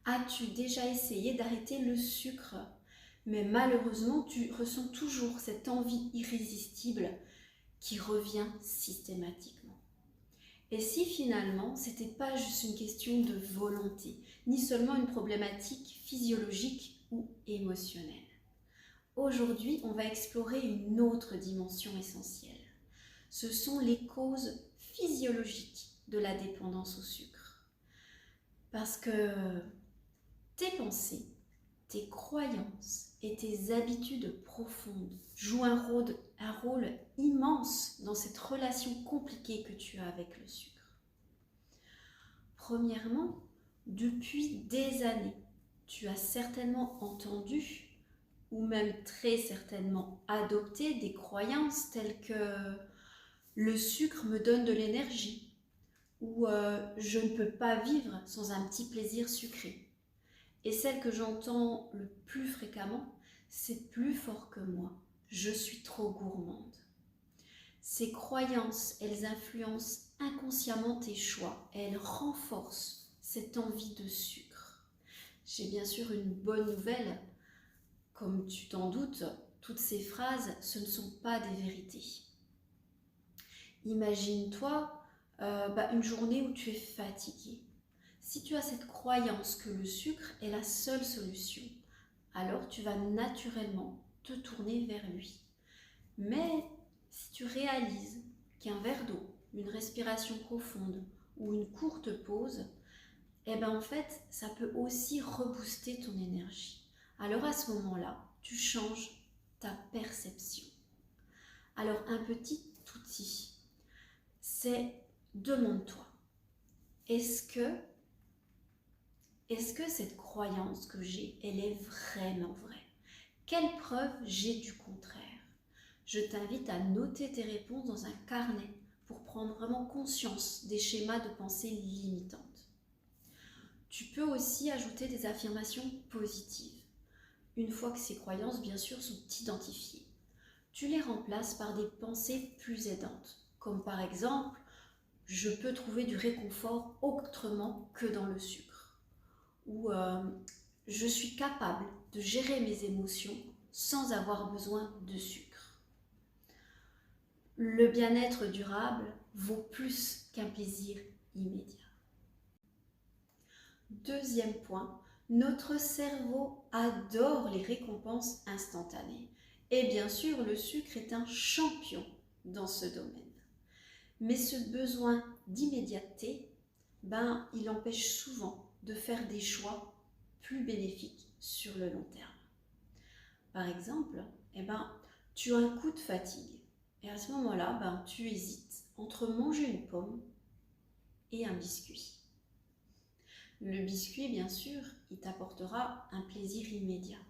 As-tu déjà essayé d'arrêter le sucre? Mais malheureusement, tu ressens toujours cette envie irrésistible qui revient systématiquement. Et si finalement, c'était pas juste une question de volonté, ni seulement une problématique physiologique ou émotionnelle. Aujourd'hui, on va explorer une autre dimension essentielle. Ce sont les causes physiologiques de la dépendance au sucre. Parce que tes pensées, tes croyances et tes habitudes profondes jouent un rôle immense dans cette relation compliquée que tu as avec le sucre. Premièrement, depuis des années, tu as certainement entendu ou même très certainement adopté des croyances telles que le sucre me donne de l'énergie ou je ne peux pas vivre sans un petit plaisir sucré. Et celle que j'entends le plus fréquemment, c'est plus fort que moi, je suis trop gourmande. Ces croyances, elles influencent inconsciemment tes choix et elles renforcent cette envie de sucre. J'ai bien sûr une bonne nouvelle, comme tu t'en doutes, toutes ces phrases, ce ne sont pas des vérités. Imagine-toi une journée où tu es fatigué. Si tu as cette croyance que le sucre est la seule solution, alors tu vas naturellement te tourner vers lui. Mais si tu réalises qu'un verre d'eau, une respiration profonde ou une courte pause, en fait, ça peut aussi rebooster ton énergie. Alors à ce moment-là, tu changes ta perception. Alors un petit outil, c'est demande-toi, est-ce que cette croyance que j'ai, elle est vraiment vraie? Quelle preuve j'ai du contraire? Je t'invite à noter tes réponses dans un carnet pour prendre vraiment conscience des schémas de pensée limitantes. Tu peux aussi ajouter des affirmations positives. Une fois que ces croyances, bien sûr, sont identifiées, tu les remplaces par des pensées plus aidantes, comme par exemple « je peux trouver du réconfort autrement que dans le sucre » ou « je suis capable de gérer mes émotions sans avoir besoin de sucre ». Le bien-être durable vaut plus qu'un plaisir immédiat. Deuxième point, notre cerveau adore les récompenses instantanées. Et bien sûr, le sucre est un champion dans ce domaine. Mais ce besoin d'immédiateté, il empêche souvent de faire des choix plus bénéfiques sur le long terme. Par exemple, tu as un coup de fatigue. Et à ce moment-là, tu hésites entre manger une pomme et un biscuit. Le biscuit, bien sûr, il t'apportera un plaisir immédiat.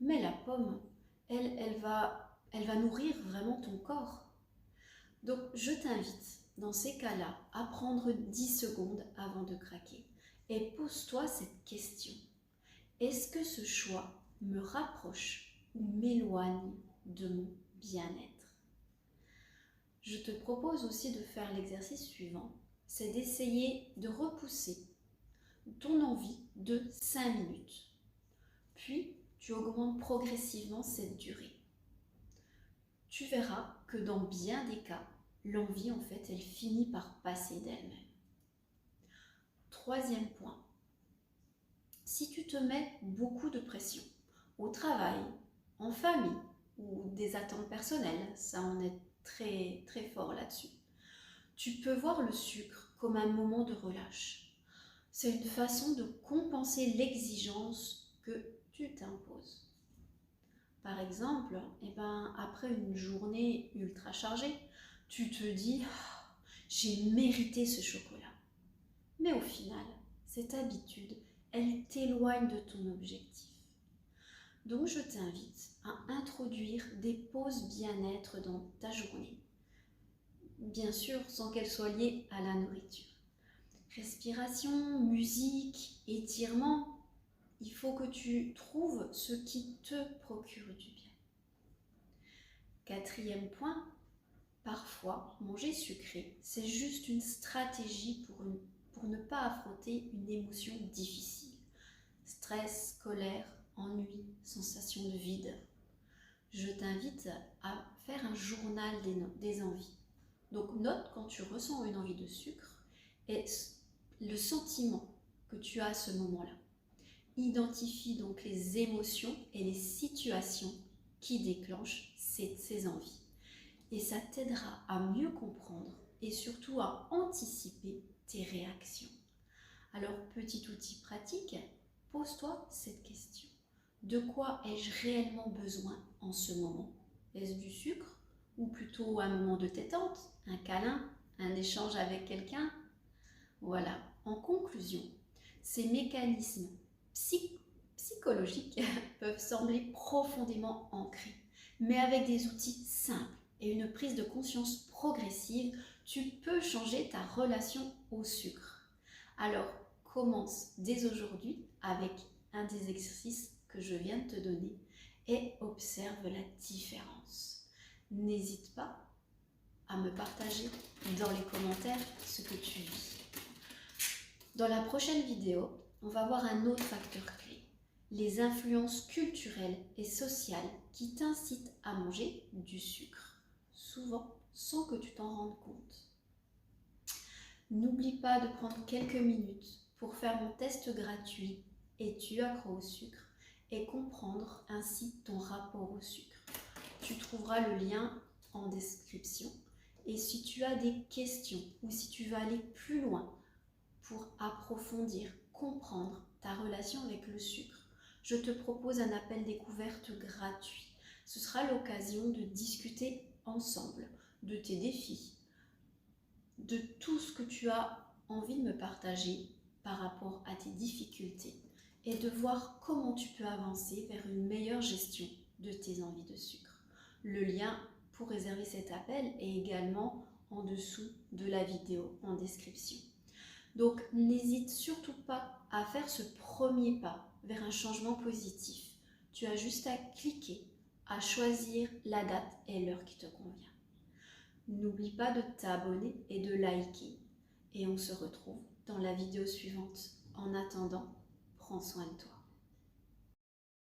Mais la pomme, elle va nourrir vraiment ton corps. Donc, je t'invite, dans ces cas-là, à prendre 10 secondes avant de craquer. Et pose-toi cette question. Est-ce que ce choix me rapproche ou m'éloigne de mon bien-être? Je te propose aussi de faire l'exercice suivant, c'est d'essayer de repousser ton envie de 5 minutes. Puis, tu augmentes progressivement cette durée. Tu verras que dans bien des cas, l'envie, en fait, elle finit par passer d'elle-même. Troisième point, si tu te mets beaucoup de pression au travail, en famille ou des attentes personnelles, ça on est très, très fort là-dessus, tu peux voir le sucre comme un moment de relâche. C'est une façon de compenser l'exigence que tu t'imposes. Par exemple, après une journée ultra chargée, tu te dis « j'ai mérité ce chocolat ». Mais au final, cette habitude, elle t'éloigne de ton objectif. Donc je t'invite à introduire des pauses bien-être dans ta journée. Bien sûr, sans qu'elles soient liées à la nourriture. Respiration, musique, étirement, il faut que tu trouves ce qui te procure du bien. Quatrième point, parfois manger sucré, c'est juste une stratégie pour ne pas affronter une émotion difficile. stress, colère, ennui, sensation de vide. Je t'invite à faire un journal des envies. Donc note quand tu ressens une envie de sucre et le sentiment que tu as à ce moment-là. Identifie donc les émotions et les situations qui déclenchent ces envies. Et ça t'aidera à mieux comprendre et surtout à anticiper tes réactions. Alors, petit outil pratique, pose-toi cette question. De quoi ai-je réellement besoin en ce moment? Est-ce du sucre ou plutôt un moment de détente, un câlin, un échange avec quelqu'un? Voilà, en conclusion, ces mécanismes psychologiques peuvent sembler profondément ancrés, mais avec des outils simples et une prise de conscience progressive, tu peux changer ta relation au sucre. Alors, commence dès aujourd'hui avec un des exercices que je viens de te donner et observe la différence. N'hésite pas à me partager dans les commentaires ce que tu vis. Dans la prochaine vidéo, on va voir un autre facteur clé, les influences culturelles et sociales qui t'incitent à manger du sucre, souvent sans que tu t'en rendes compte. N'oublie pas de prendre quelques minutes pour faire mon test gratuit Es-tu accro au sucre et comprendre ainsi ton rapport au sucre. Tu trouveras le lien en description et si tu as des questions ou si tu veux aller plus loin pour approfondir, comprendre ta relation avec le sucre, je te propose un appel découverte gratuit. Ce sera l'occasion de discuter ensemble de tes défis, de tout ce que tu as envie de me partager par rapport à tes difficultés et de voir comment tu peux avancer vers une meilleure gestion de tes envies de sucre. Le lien pour réserver cet appel est également en dessous de la vidéo en description. Donc n'hésite surtout pas à faire ce premier pas vers un changement positif. Tu as juste à cliquer, à choisir la date et l'heure qui te convient. N'oublie pas de t'abonner et de liker. Et on se retrouve dans la vidéo suivante. En attendant, prends soin de toi.